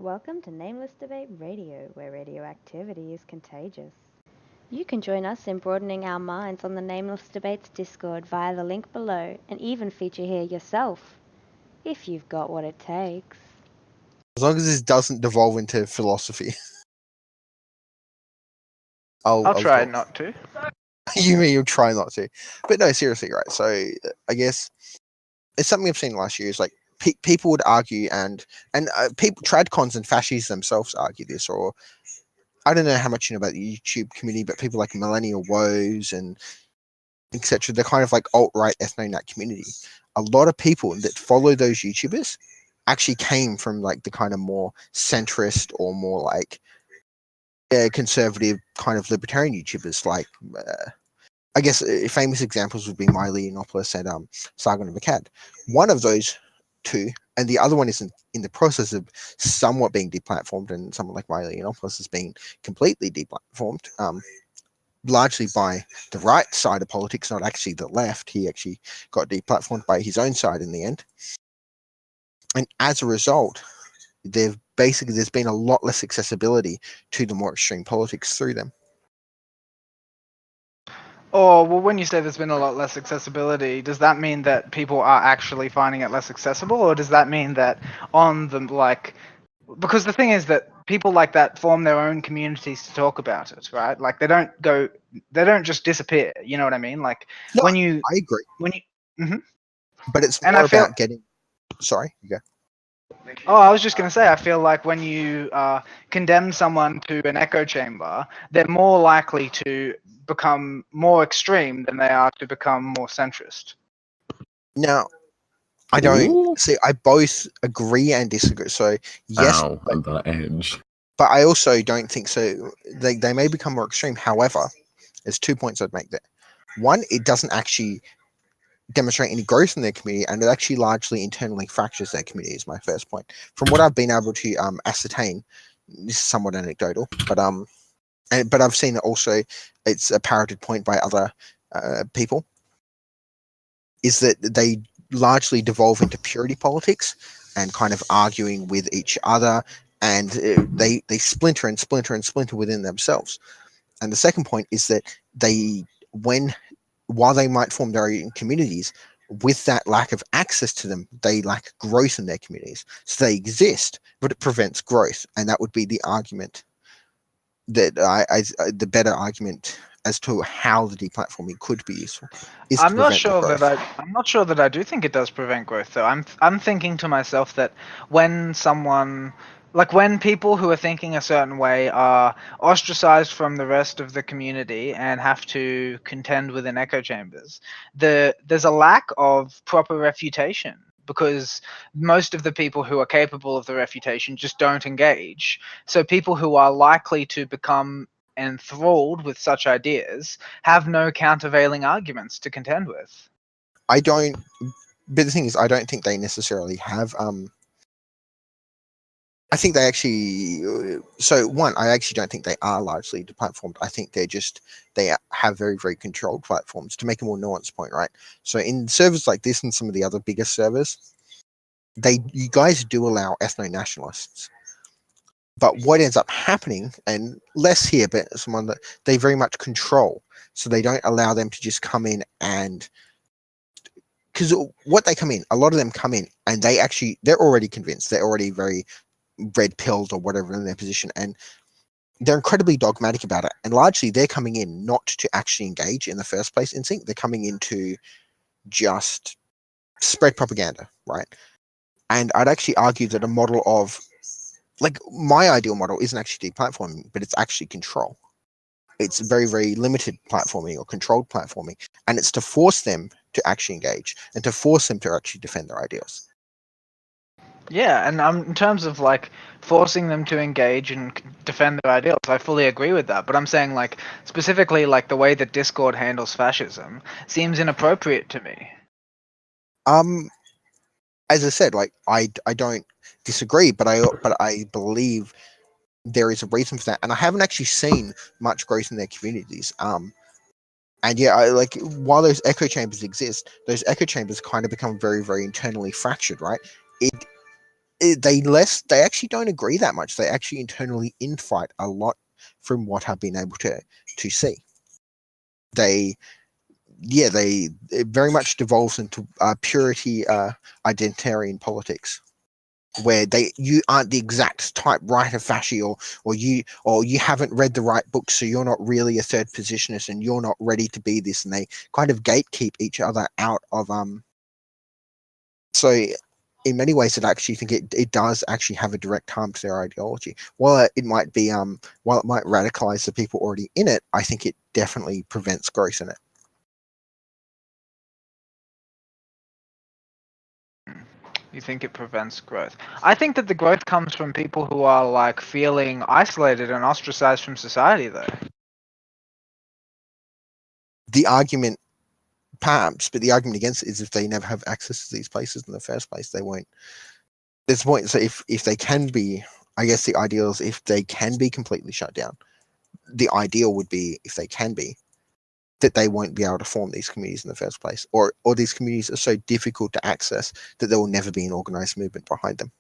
Welcome to Nameless Debate Radio, where radioactivity is contagious. You can join us in broadening our minds on the Nameless Debates Discord via the link below and even feature here yourself, if you've got what it takes. As long as this doesn't devolve into philosophy. I'll try talk. not to. You mean you'll try not to. But no, seriously, right? So I guess it's something I've seen last year is like people would argue and people, tradcons and fascists themselves argue this, or I don't know how much you know about the YouTube community, but people like Millennial Woes and etc. They're kind of like alt-right ethno-nat community. A lot of people that follow those YouTubers actually came from like the kind of more centrist or more like conservative kind of libertarian YouTubers. Like I guess famous examples would be Miley Yiannopoulos and Sargon of Akkad. One of those two, and the other one is in the process of somewhat being deplatformed, and someone like Miley Yiannopoulos is being completely deplatformed. Largely by the right side of politics, not actually the left. He actually got deplatformed by his own side in the end. And as a result, there's been a lot less accessibility to the more extreme politics through them. Oh, well, when you say there's been a lot less accessibility, does that mean that people are actually finding it less accessible, or does that mean that on the, like, because the thing is that people like that form their own communities to talk about it, right? Like they don't just disappear. You know what I mean? Like No, when you, I agree. But it's And more I feel- about getting. Sorry, you go. Oh, I was just going to say, I feel like when you condemn someone to an echo chamber, they're more likely to become more extreme than they are to become more centrist. Now, I don't Ooh. see. I both agree and disagree. So yes, Ow, at that edge. but I also don't think so. They may become more extreme. However, there's 2 points I'd make there. One, it doesn't actually demonstrate any growth in their community, and it actually largely internally fractures their community. Is my first point. From what I've been able to ascertain, this is somewhat anecdotal, but I've seen it also. It's a parroted point by other people. Is that they largely devolve into purity politics and kind of arguing with each other, and they splinter and splinter and splinter within themselves. And the second point is that while they might form their own communities, with that lack of access to them, they lack growth in their communities. So they exist, but it prevents growth, and that would be the argument that the better argument as to how the deplatforming could be useful. I'm not sure that I do think it does prevent growth, though. I'm thinking to myself that when someone, like when people who are thinking a certain way are ostracized from the rest of the community and have to contend within echo chambers, there's a lack of proper refutation, because most of the people who are capable of the refutation just don't engage. So people who are likely to become enthralled with such ideas have no countervailing arguments to contend with. But the thing is, I don't think they necessarily have. I think they actually. So one, I actually don't think they are largely deplatformed. I think they have very, very controlled platforms. To make a more nuanced point, right? So in servers like this and some of the other bigger servers, you guys do allow ethno-nationalists. But what ends up happening, and less here, but someone that they very much control, so they don't allow them to just come in and, because what they come in, a lot of them come in and they're already convinced, they're already very red pilled or whatever in their position, and they're incredibly dogmatic about it. And largely they're coming in not to actually engage in the first place in sync. They're coming in to just spread propaganda, right? And I'd actually argue that a model of, like, my ideal model isn't actually deplatforming, but it's actually control. It's very, very limited platforming or controlled platforming, and it's to force them to actually engage and to force them to actually defend their ideals. Yeah, and in terms of like forcing them to engage and defend their ideals, I fully agree with that. But I'm saying, like, specifically, like the way that Discord handles fascism seems inappropriate to me. As I said, like, I don't disagree, but I believe there is a reason for that, and I haven't actually seen much growth in their communities. And yeah, while those echo chambers exist, those echo chambers kind of become very, very internally fractured, right? they actually don't agree that much. They actually internally infight a lot from what I've been able to see. It very much devolves into purity identitarian politics, where you aren't the exact type right of fasci, or you haven't read the right book, so you're not really a third positionist and you're not ready to be this, and they kind of gatekeep each other out of so in many ways I actually think it does actually have a direct harm to their ideology. While it might radicalize the people already in it, I think it definitely prevents growth in it. You think it prevents growth? I think that the growth comes from people who are like feeling isolated and ostracized from society, though. The argument, perhaps, but the argument against it is if they never have access to these places in the first place, they won't. There's a point. So if they can be, I guess the ideal is if they can be completely shut down. The ideal would be, if they can be, that they won't be able to form these communities in the first place, or these communities are so difficult to access that there will never be an organized movement behind them.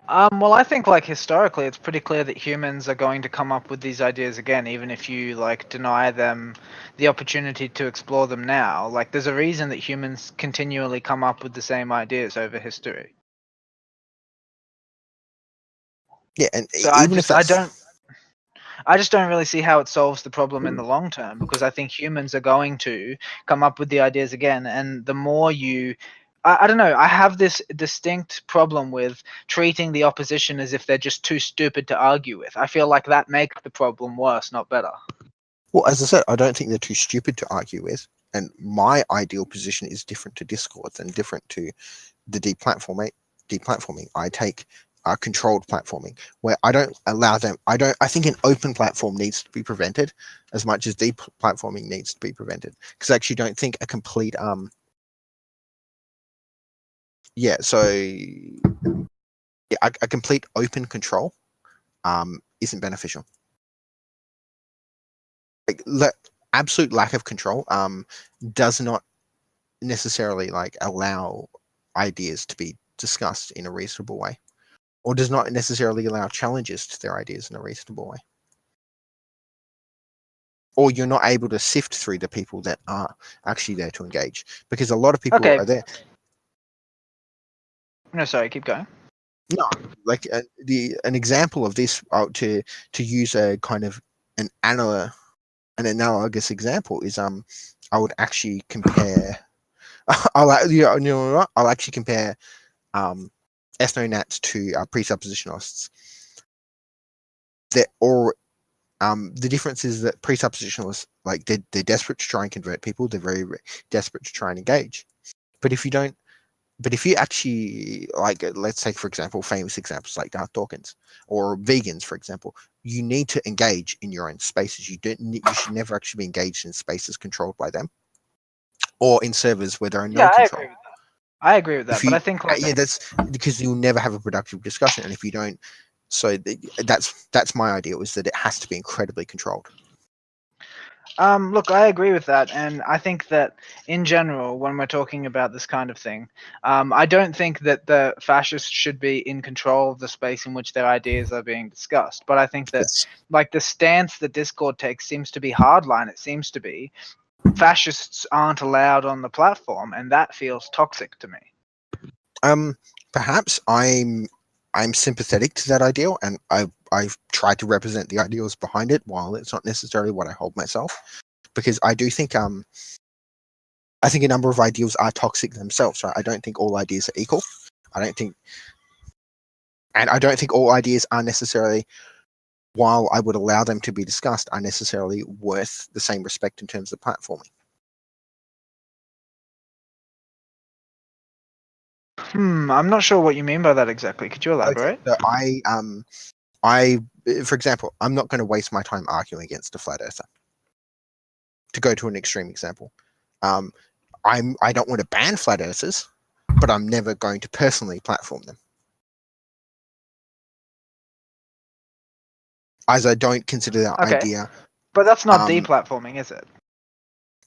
Well, I think like historically, it's pretty clear that humans are going to come up with these ideas again, even if you like deny them the opportunity to explore them now. Like, there's a reason that humans continually come up with the same ideas over history. Yeah, and So even if that's I just don't really see how it solves the problem in the long term, because I think humans are going to come up with the ideas again, and the more I don't know, I have this distinct problem with treating the opposition as if they're just too stupid to argue with. I feel like that makes the problem worse, not better. Well, as I said, I don't think they're too stupid to argue with, and my ideal position is different to Discord and different to the deplatforming. I take controlled platforming, where I don't allow them. I think an open platform needs to be prevented as much as deplatforming needs to be prevented, because I actually don't think a complete a complete open control isn't beneficial. Like absolute lack of control does not necessarily like allow ideas to be discussed in a reasonable way, or does not necessarily allow challenges to their ideas in a reasonable way. Or you're not able to sift through the people that are actually there to engage, because a lot of people are there. No, sorry, keep going. No, like an example of this to use a kind of an analogous example is I would actually compare I'll actually compare ethno-nats to presuppositionalists. The difference is that presuppositionalists, like they're desperate to try and convert people. They're very desperate to try and engage. But if you actually, like, let's take for example famous examples like Darth Dawkins or vegans, for example, you need to engage in your own spaces. You should never actually be engaged in spaces controlled by them, or in servers where there are no control. I agree with that, but I think that's because you'll never have a productive discussion, and if you don't, so that's my ideal, is that it has to be incredibly controlled. Look, I agree with that, and I think that in general, when we're talking about this kind of thing, I don't think that the fascists should be in control of the space in which their ideas are being discussed. But I think that, like, the stance that Discord takes seems to be hardline. It seems to be fascists aren't allowed on the platform, and that feels toxic to me. Perhaps I'm sympathetic to that ideal, and I've tried to represent the ideals behind it, while it's not necessarily what I hold myself, because I do think I think a number of ideals are toxic themselves. Right? I don't think all ideas are equal. I don't think all ideas are necessarily, while I would allow them to be discussed, are necessarily worth the same respect in terms of platforming. I'm not sure what you mean by that exactly. Could you elaborate? Okay, for example, I'm not going to waste my time arguing against a flat earther. To go to an extreme example, I don't want to ban flat earthers, but I'm never going to personally platform them, as I don't consider that idea. But that's not deplatforming, is it?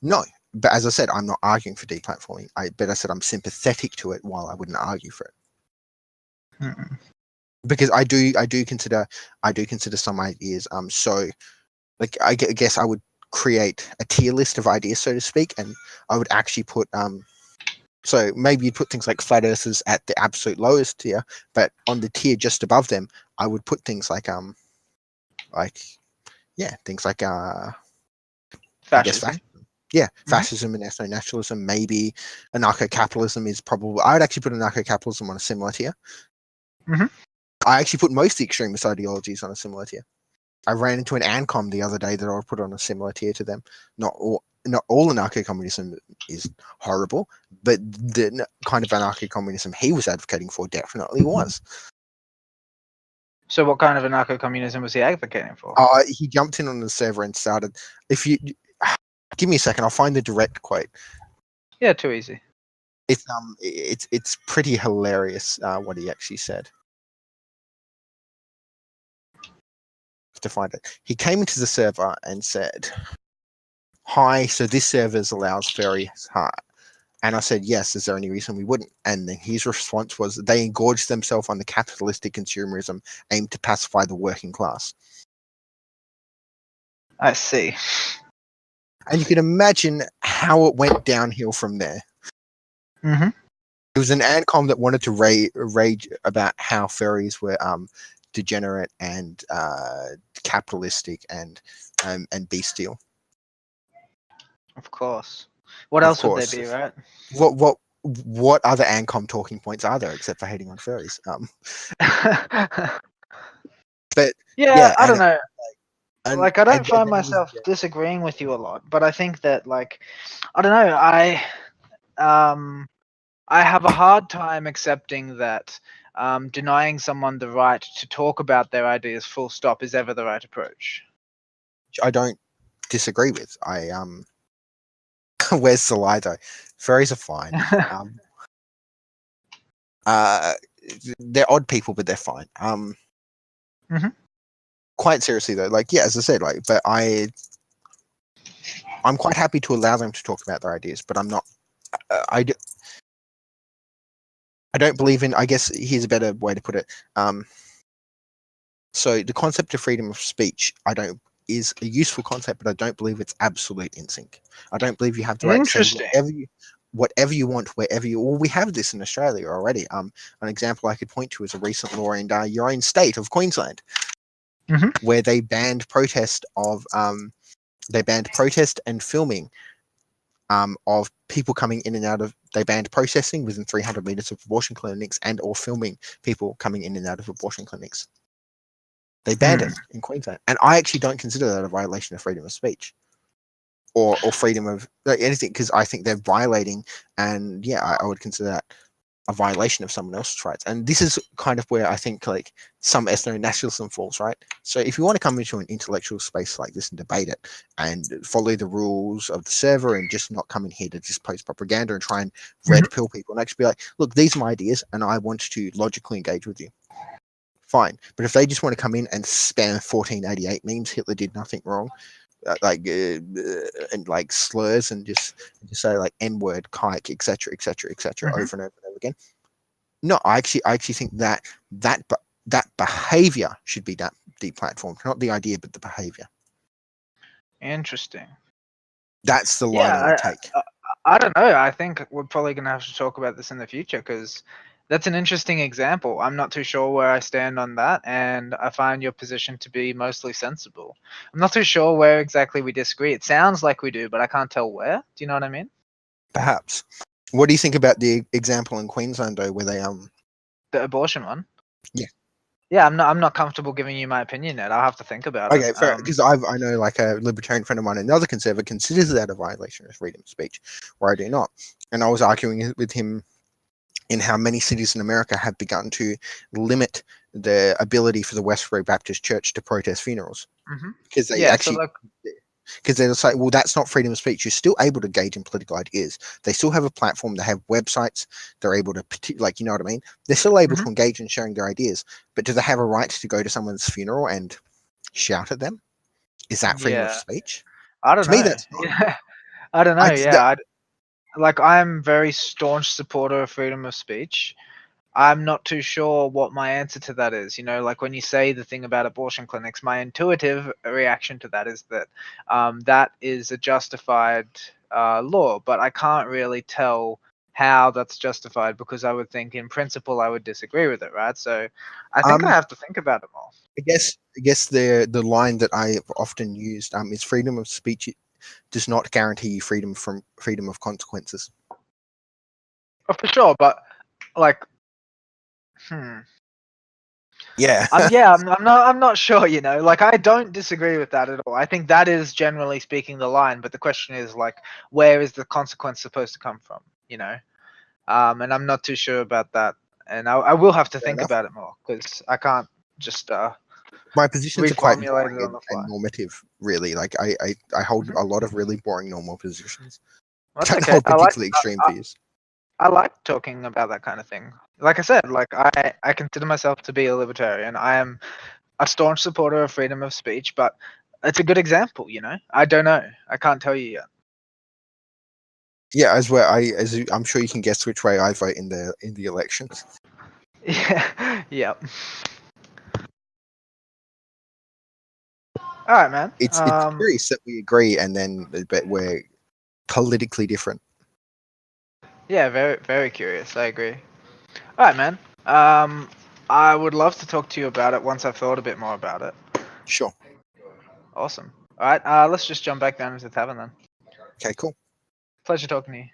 No, but as I said, I'm not arguing for deplatforming. But I said I'm sympathetic to it while I wouldn't argue for it. Because I do consider some ideas so like I guess I would create a tier list of ideas, so to speak, and I would actually put so maybe you'd put things like flat earthers at the absolute lowest tier, but on the tier just above them I would put things like things like I guess Fascism. fascism and ethno-nationalism. Maybe anarcho-capitalism is probably, I would actually put anarcho-capitalism on a similar tier. I actually put most of the extremist ideologies on a similar tier. I ran into an ANCOM the other day that I would put on a similar tier to them. Not all anarcho-communism is horrible, but the kind of anarcho-communism he was advocating for definitely was. So what kind of anarcho-communism was he advocating for? He jumped in on the server and started. If you give me a second, I'll find the direct quote. Yeah, too easy. It's pretty hilarious what he actually said. To find it, he came into the server and said, "Hi, so this server allows fairies high." And I said, "Yes, is there any reason we wouldn't?" And then his response was, "They engorged themselves on the capitalistic consumerism aimed to pacify the working class." I see. And you can imagine how it went downhill from there. Mm-hmm. It was an ANCOM that wanted to rage about how fairies were degenerate and capitalistic and bestial. Of course. What else would they be, right? What other ANCOM talking points are there except for hating on furries? But yeah, I don't know. I don't find myself disagreeing with you a lot, but I think that I don't know. I have a hard time accepting that denying someone the right to talk about their ideas full stop is ever the right approach. I don't disagree with. Where's the lie though? Furries are fine. They're odd people, but they're fine. Quite seriously though, as I said, but I'm quite happy to allow them to talk about their ideas, but I'm not. I don't believe in. I guess here's a better way to put it. So the concept of freedom of speech, is a useful concept, but I don't believe it's absolute in sync. I don't believe you have the right to say whatever you want, wherever you. Well, we have this in Australia already. An example I could point to is a recent law in your own state of Queensland, where they banned protest and filming of people coming in and out of. They banned processing within 300 meters of abortion clinics and or filming people coming in and out of abortion clinics. They banned it in Queensland, and I actually don't consider that a violation of freedom of speech or freedom of anything, because I think they're violating, and I would consider that a violation of someone else's rights. And this is kind of where I think some ethno-nationalism falls, right? So if you want to come into an intellectual space like this and debate it and follow the rules of the server and just not come in here to just post propaganda and try and red pill people and actually be like, look, these are my ideas and I want to logically engage with you. Fine. But if they just want to come in and spam 1488 memes, Hitler did nothing wrong, and slurs and just say N-word, kike, etc., over and over and over again. No, I actually think that behavior should be deplatformed, not the idea, but the behavior. Interesting. That's the line I would take. I don't know. I think we're probably going to have to talk about this in the future, because that's an interesting example. I'm not too sure where I stand on that, and I find your position to be mostly sensible. I'm not too sure where exactly we disagree. It sounds like we do, but I can't tell where. Do you know what I mean? Perhaps. What do you think about the example in Queensland, though, where they the abortion one? Yeah. Yeah, I'm not comfortable giving you my opinion yet. I'll have to think about it. Okay, fair. Because I know a libertarian friend of mine, another conservative, considers that a violation of freedom of speech, where I do not. And I was arguing with him in how many cities in America have begun to limit the ability for the Westboro Baptist Church to protest funerals. Because they because they'll say, well, that's not freedom of speech. You're still able to engage in political ideas. They still have a platform. They have websites. They're able to, you know what I mean? They're still able to engage in sharing their ideas. But do they have a right to go to someone's funeral and shout at them? Is that freedom of speech? I don't know. To me, that's not. I don't know. I, Yeah, I'm very staunch supporter of freedom of speech. I'm not too sure what my answer to that is. You know, like when you say the thing about abortion clinics, my intuitive reaction to that is that that is a justified law, but I can't really tell how that's justified because I would think in principle I would disagree with it, right? So I think I um, have to think about it more. I guess the line that I have often used is freedom of speech does not guarantee you freedom from freedom of consequences. Oh, for sure, but like, hmm. Yeah. I'm not sure, you know. Like I don't disagree with that at all. I think that is generally speaking the line, but the question is like where is the consequence supposed to come from, you know? And I'm not too sure about that. And I will have to Fair think enough. about it more because I can't just My positions are quite reformulate it boring on the and fly. normative, really. Like I hold Mhm. a lot of really boring normal positions. I That's don't okay. hold particularly extreme views. I like talking about that kind of thing. Like I said, like I consider myself to be a libertarian. I am a staunch supporter of freedom of speech, but it's a good example, you know. I don't know. I can't tell you yet. Yeah, I'm sure you can guess which way I vote in the elections. Yeah. Yep. All right, man. It's curious that we agree and then but we're politically different. Yeah, very very curious. I agree. All right, man. I would love to talk to you about it once I've thought a bit more about it. Sure. Awesome. All right. Let's just jump back down into the tavern then. Okay, cool. Pleasure talking to you.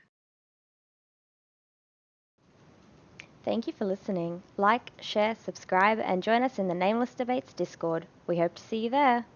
Thank you for listening. Like, share, subscribe, and join us in the Nameless Debates Discord. We hope to see you there.